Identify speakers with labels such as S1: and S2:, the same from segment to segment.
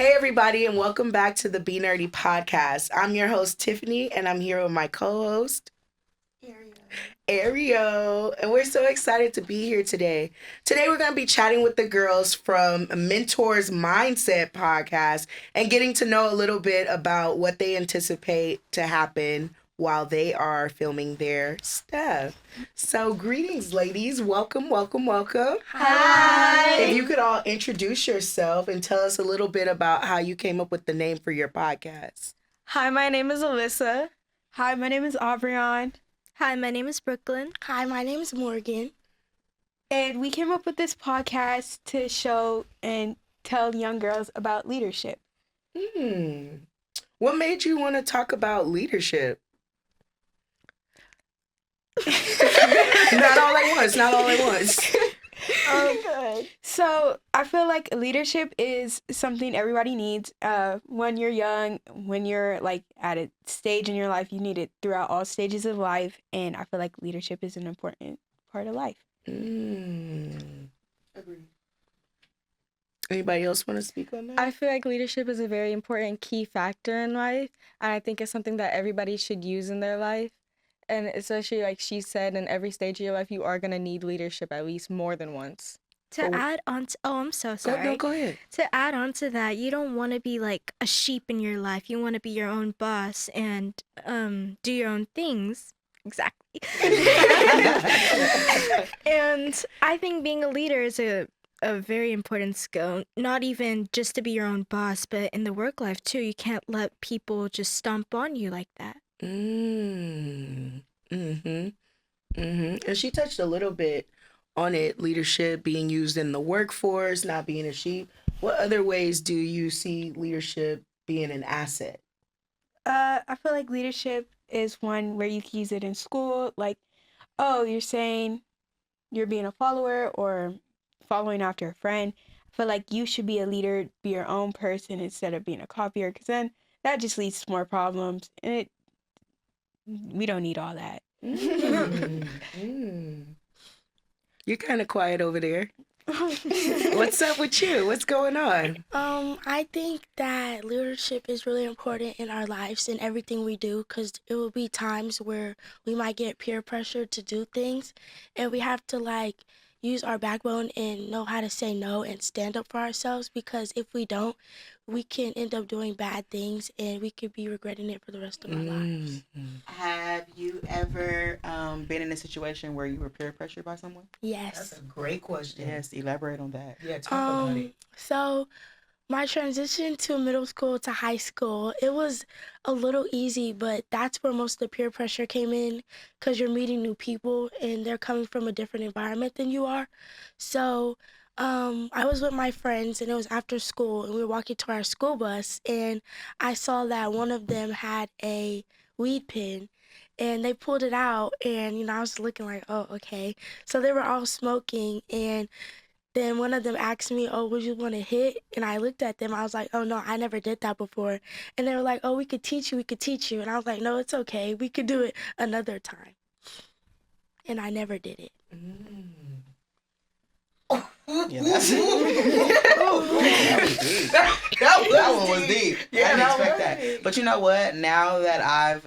S1: Hey, everybody, and welcome back to the BNURD'E podcast. I'm your host, Tiffany, and I'm here with my co-host, Ario, and we're so excited to be here today. Today, we're going to be chatting with the girls from Mentors Mindset podcast and getting to know a little bit about what they anticipate to happen while they are filming their stuff. So, greetings, ladies. Welcome, welcome, welcome.
S2: Hi.
S1: If you could all introduce yourself and tell us a little bit about how you came up with the name for your podcast.
S2: Hi, my name is Alyssa.
S3: Hi, my name is Aubryon.
S4: Hi, my name is Brooklyn.
S5: Hi, my name is Morgan.
S3: And we came up with this podcast to show and tell young girls about leadership.
S1: What made you want to talk about leadership? Not all at once.
S3: So I feel like leadership is something everybody needs. When you're young, when you're like at a stage in your life, you need it throughout all stages of life. And I feel like leadership is an important part of life.
S1: Agreed. Anybody else want to speak on that?
S2: I feel like leadership is a very important key factor in life, and I think it's something that everybody should use in their life. And especially, like she said, in every stage of your life, you are going to need leadership at least more than once.
S4: Add on to, I'm so sorry.
S1: No, go ahead.
S4: To add on to that, you don't want to be like a sheep in your life. You want to be your own boss and do your own things. Exactly. And I think being a leader is a very important skill. Not even just to be your own boss, but in the work life too. You can't let people just stomp on you like that.
S1: And she touched a little bit on it, leadership being used in the workforce, not being a sheep. What other ways do you see leadership being an asset?
S3: I feel like leadership is one where you can use it in school. Like, oh, you're saying you're being a follower or following after a friend. I feel like you should be a leader, be your own person instead of being a copier, because then that just leads to more problems. And we don't need all that.
S1: You're kind of quiet over there. What's up with you? What's going on?
S5: I think that leadership is really important in our lives and everything we do, because it will be times where we might get peer pressure to do things, and we have to use our backbone and know how to say no and stand up for ourselves, because if we don't, we can end up doing bad things and we could be regretting it for the rest of our lives.
S6: Have you ever been in a situation where you were peer pressured by someone?
S5: Yes.
S1: That's a great question.
S6: Yes, elaborate on that.
S1: Yeah, talk about it.
S5: So my transition to middle school to high school, it was a little easy, but that's where most of the peer pressure came in, because you're meeting new people and they're coming from a different environment than you are. So I was with my friends, and it was after school, and we were walking to our school bus, and I saw that one of them had a weed pen, and they pulled it out, and I was looking like, oh, okay. So they were all smoking, and then one of them asked me, oh, would you want to hit? And I looked at them. I was like, oh, no, I never did that before. And they were like, oh, we could teach you. And I was like, no, it's okay. We could do it another time. And I never did it.
S6: Yeah, that's that one was deep.
S1: Yeah,
S6: I didn't
S1: that
S6: expect
S1: was
S6: that.
S1: deep.
S6: But you know what? Now that I've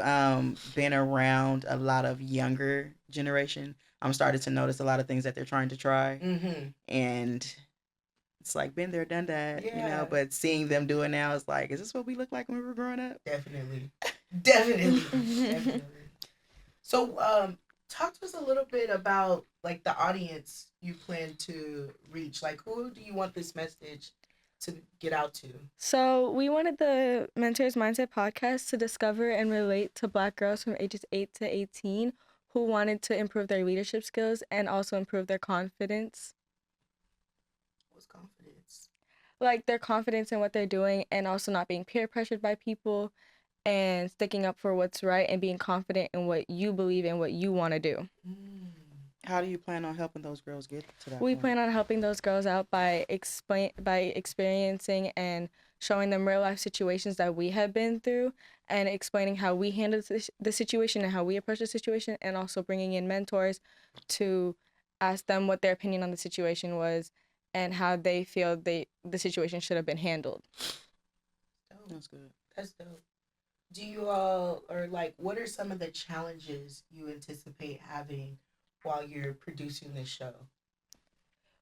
S6: been around a lot of younger generation, I'm starting to notice a lot of things that they're trying to try. And it's like, been there, done that,
S1: Yeah.
S6: but seeing them do it now is like, is this what we looked like when we were growing up?
S1: Definitely. So, talk to us a little bit about like the audience you plan to reach. Like, who do you want this message to get out to?
S2: So we wanted the Mentors Mindset podcast to discover and relate to Black girls from ages 8 to 18 who wanted to improve their leadership skills and also improve their confidence.
S1: What's confidence?
S2: Like their confidence in what they're doing, and also not being peer pressured by people, and sticking up for what's right and being confident in what you believe and what you want to do.
S6: How do you plan on helping those girls get to that
S2: We
S6: point?
S2: plan on helping those girls out by experiencing and showing them real life situations that we have been through, and explaining how we handled the situation and how we approach the situation, and also bringing in mentors to ask them what their opinion on the situation was and how they feel the situation should have been handled.
S6: That's good.
S1: That's dope. Do you all, or like, what are some of the challenges you anticipate having while you're producing this show?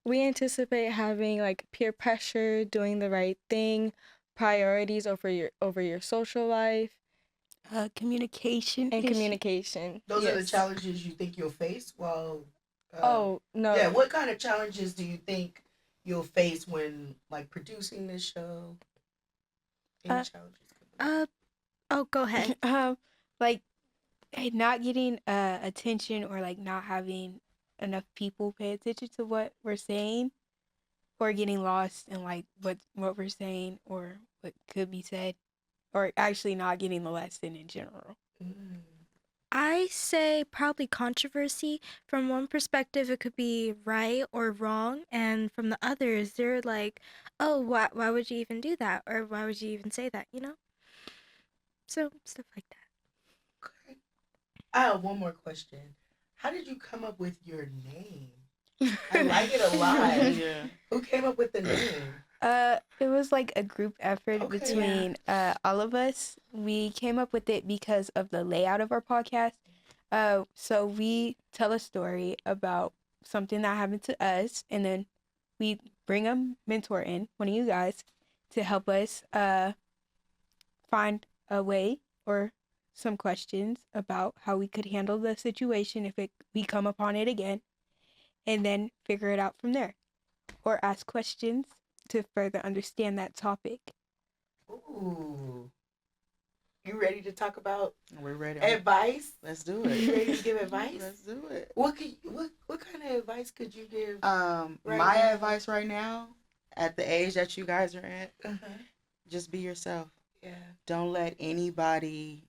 S2: We anticipate having like peer pressure, doing the right thing, priorities over your social life,
S3: Communication
S2: and
S3: issue.
S2: communication.
S1: Those are the
S2: Yes.
S1: challenges you think you'll face while.
S2: Oh no.
S1: Yeah, what kind of challenges do you think you'll face when like producing this show? Any
S3: Uh,
S1: challenges?
S4: Oh, go ahead.
S3: Like not getting attention, or like not having enough people pay attention to what we're saying, or getting lost in like what we're saying or what could be said, or actually not getting the lesson in general.
S1: Mm.
S4: I say probably controversy. From one perspective, it could be right or wrong, and from the others, they're like, "Oh, why would you even do that? Or why would you even say that?" You know? So stuff like that.
S1: Okay. I have one more question. How did you come up with your name? I like it a lot.
S6: Yeah.
S1: Who came up with the name?
S3: It was like a group effort
S1: Okay.
S3: between all of us. We came up with it because of the layout of our podcast. So we tell a story about something that happened to us, and then we bring a mentor in, one of you guys, to help us find a way or some questions about how we could handle the situation if we come upon it again, and then figure it out from there, or ask questions to further understand that topic.
S1: Ooh. You ready to talk about
S6: We're ready.
S1: advice?
S6: Let's do
S1: You
S6: it.
S1: ready to give advice?
S6: Let's do it.
S1: What kind of advice could you give?
S6: My
S1: now?
S6: advice right now, at the age that you guys are at,
S1: Uh-huh.
S6: just be yourself.
S1: Yeah.
S6: Don't let anybody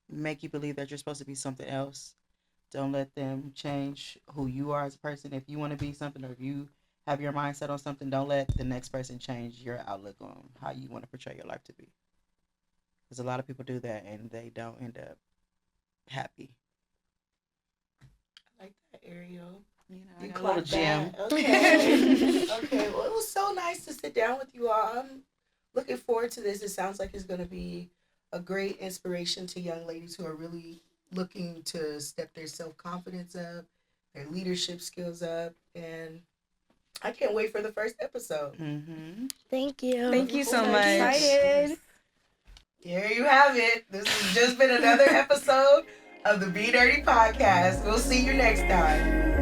S6: make you believe that you're supposed to be something else. Don't let them change who you are as a person. If you want to be something, or if you have your mindset on something, don't let the next person change your outlook on how you want to portray your life to be. Because a lot of people do that and they don't end up happy.
S1: I like that, Ariel.
S6: You know,
S1: You
S6: I got a little gem.
S1: that. Okay. Okay. Well, it was so nice to sit down with you all. I'm looking forward to this. It sounds like it's going to be a great inspiration to young ladies who are really looking to step their self-confidence up, their leadership skills up, and I can't wait for the first episode.
S6: Mm-hmm.
S4: Thank you.
S2: Thank you so
S3: So
S2: much.
S3: excited.
S1: Here you have it. This has just been another episode of the BNURD'E podcast. We'll see you next time.